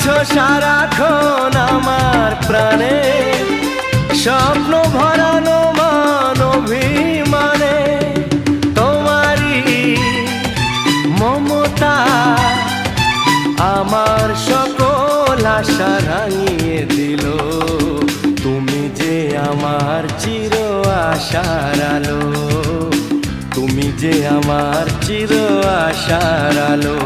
আছো সারাক্ষণ আমার প্রাণে, স্বপ্ন ভরানো মান অভিমানে। তোমারই মমতা আমার সকল আশা রাঙিয়ে দিল। তুমি যে আমার চির আশার আলো, তুমি যে আমার চির আশার আলো।